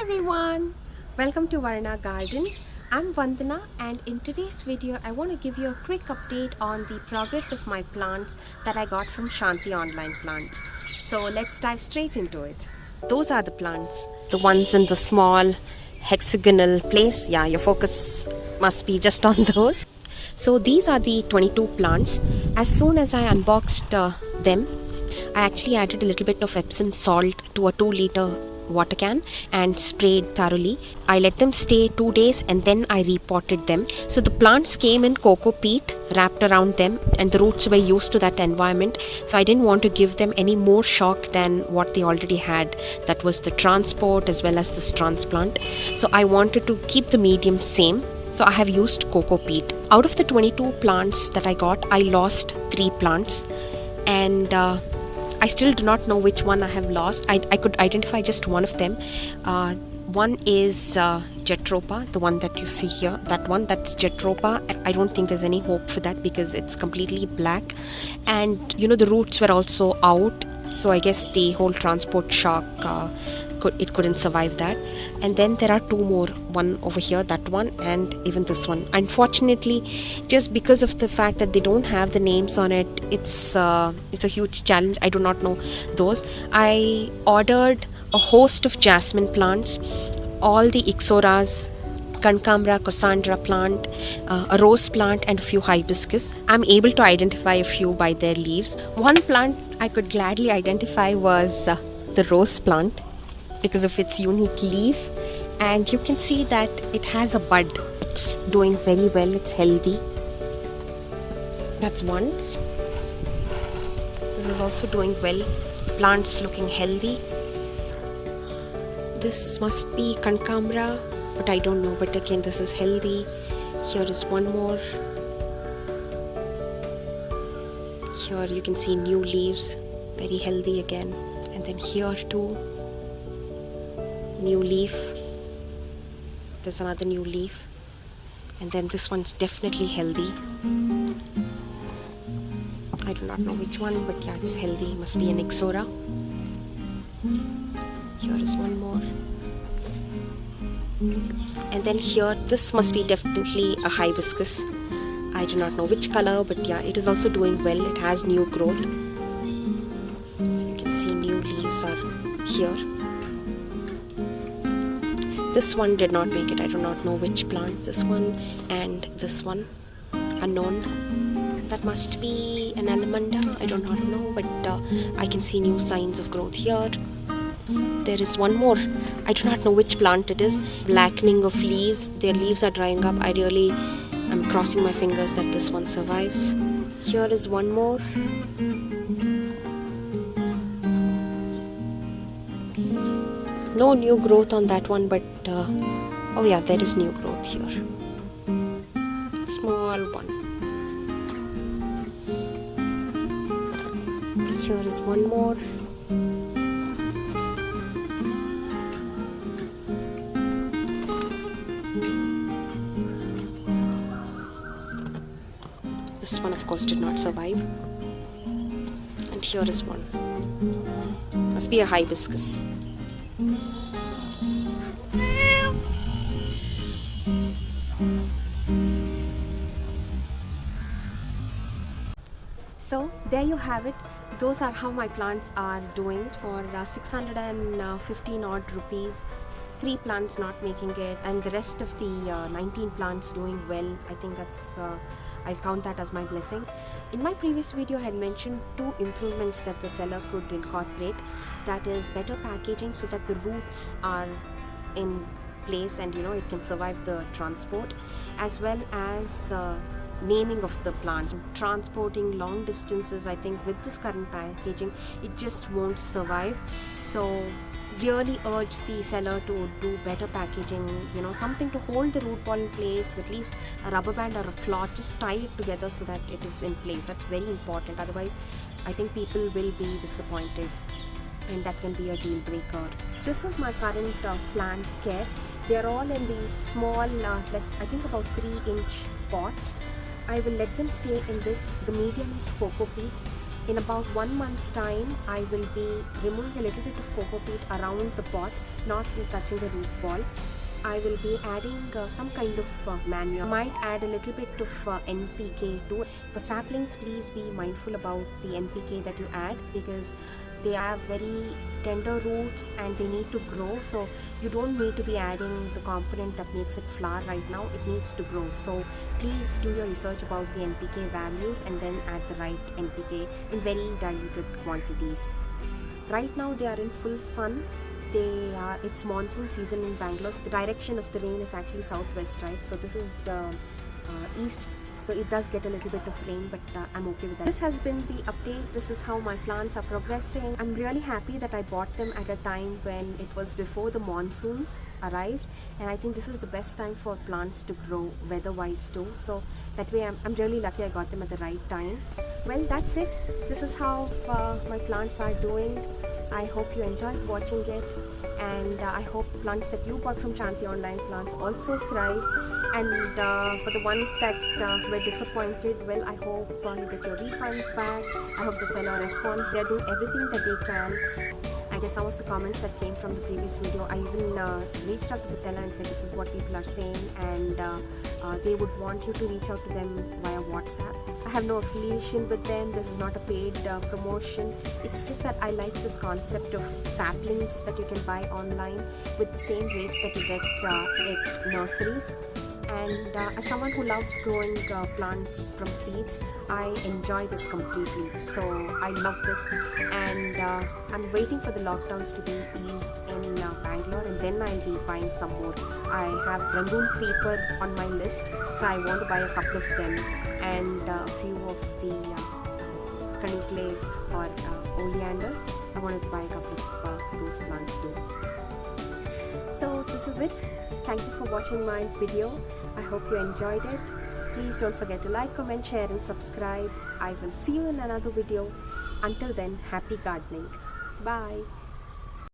everyone, welcome to Varna Garden. I'm Vandana, and in today's video I want to give you a quick update on the progress of my plants that I got from Santhi online plants. So let's dive straight into it. Those are the plants, the ones in the small hexagonal place. Yeah, your focus must be just on those. So these are the 22 plants. As soon as I unboxed them, I actually added a little bit of Epsom salt to a 2-liter water can and sprayed thoroughly. I let them stay 2 days and then I repotted them. So the plants came in cocoa peat wrapped around them, and the roots were used to that environment. So I didn't want to give them any more shock than what they already had. That was the transport as well as this transplant. So I wanted to keep the medium same. So I have used cocoa peat. Out of the 22 plants that I got, I lost 3 plants, and I still do not know which one I have lost. I could identify just one of them. One is Jetropa, the one that you see here. That's Jetropa. I don't think there's any hope for that because it's completely black. And the roots were also out. So I guess the whole transport shock, it couldn't survive that. And then there are 2 more, one over here, that one, and even this one. Unfortunately, just because of the fact that they don't have the names on it, it's a huge challenge. I do not know those. I ordered a host of jasmine plants, all the ixoras, Kankambra, Cassandra plant, a rose plant, and a few hibiscus. I'm able to identify a few by their leaves. One plant I could gladly identify was the rose plant because of its unique leaf, and you can see that it has a bud. It's doing very well, it's healthy. That's one. This is also doing well. The plant's looking healthy. This must be Kankambra, but I don't know. But again, this is healthy. Here is one more. Here you can see new leaves, very healthy again. And then here too, new leaf. There's another new leaf. And then this one's definitely healthy. I do not know which one, but yeah, it's healthy. It must be an ixora. Here is one more. And then here, this must be definitely a hibiscus. I do not know which color, but yeah, it is also doing well. It has new growth. So you can see new leaves are here. This one did not make it. I do not know which plant. This one and this one. Unknown. That must be an almanda. I do not know, but I can see new signs of growth here. There is one more. I do not know which plant it is. Blackening of leaves. Their leaves are drying up. I'm crossing my fingers that this one survives. Here is one more. No new growth on that one, but oh yeah, there is new growth here. Small one. Here is one more. This one, of course, did not survive. And here is one. Must be a hibiscus. So there you have it. Those are how my plants are doing for 615 odd rupees. 3 plants not making it, and the rest of the 19 plants doing well. I think that's I'll count that as my blessing. In my previous video I had mentioned 2 improvements that the seller could incorporate. That is better packaging so that the roots are in place and it can survive the transport, as well as naming of the plants. Transporting long distances, I think with this current packaging it just won't survive. So really urge the seller to do better packaging, something to hold the root ball in place, at least a rubber band or a cloth, just tie it together so that it is in place. That's very important. Otherwise I think people will be disappointed, and that can be a deal breaker. This is my current plant care. They are all in these small, I think about 3-inch pots. I will let them stay in this. The medium is cocoa peat. In about 1 month's time, I will be removing a little bit of cocoa peat around the pot not touching the root ball. I will be adding some kind of manure. Might add a little bit of NPK too. For saplings, please be mindful about the NPK that you add, because they have very tender roots and they need to grow. So you don't need to be adding the component that makes it flower right now. It needs to grow. So please do your research about the NPK values and then add the right NPK in very diluted quantities. Right now they are in full sun. It's monsoon season in Bangalore. The direction of the rain is actually southwest, right? So this is east, so it does get a little bit of rain, but I'm okay with that. This has been the update. This is how my plants are progressing. I'm really happy that I bought them at a time when it was before the monsoons arrived, and I think this is the best time for plants to grow weather-wise too. So that way I'm really lucky I got them at the right time. Well, that's it. This is how my plants are doing. I hope you enjoyed watching it, and I hope the plants that you bought from Santhi Online Plants also thrive. And for the ones that were disappointed, well, I hope you get your refunds back. I hope the seller responds. They're doing everything that they can. I guess some of the comments that came from the previous video, I even reached out to the seller and said this is what people are saying, and they would want you to reach out to them via WhatsApp. I have no affiliation with them. This is not a paid promotion. It's just that I like this concept of saplings that you can buy online with the same rates that you get at nurseries. And as someone who loves growing plants from seeds, I enjoy this completely. So I love this, and I'm waiting for the lockdowns to be eased in Bangalore, and then I'll be buying some more. I have Rangoon paper on my list, so I want to buy a couple of them, and a few of the canicle or oleander. I wanted to buy a couple of those plants too. So this is it. Thank you for watching my video. I hope you enjoyed it. Please don't forget to like, comment, share and subscribe. I will see you in another video. Until then, happy gardening. Bye.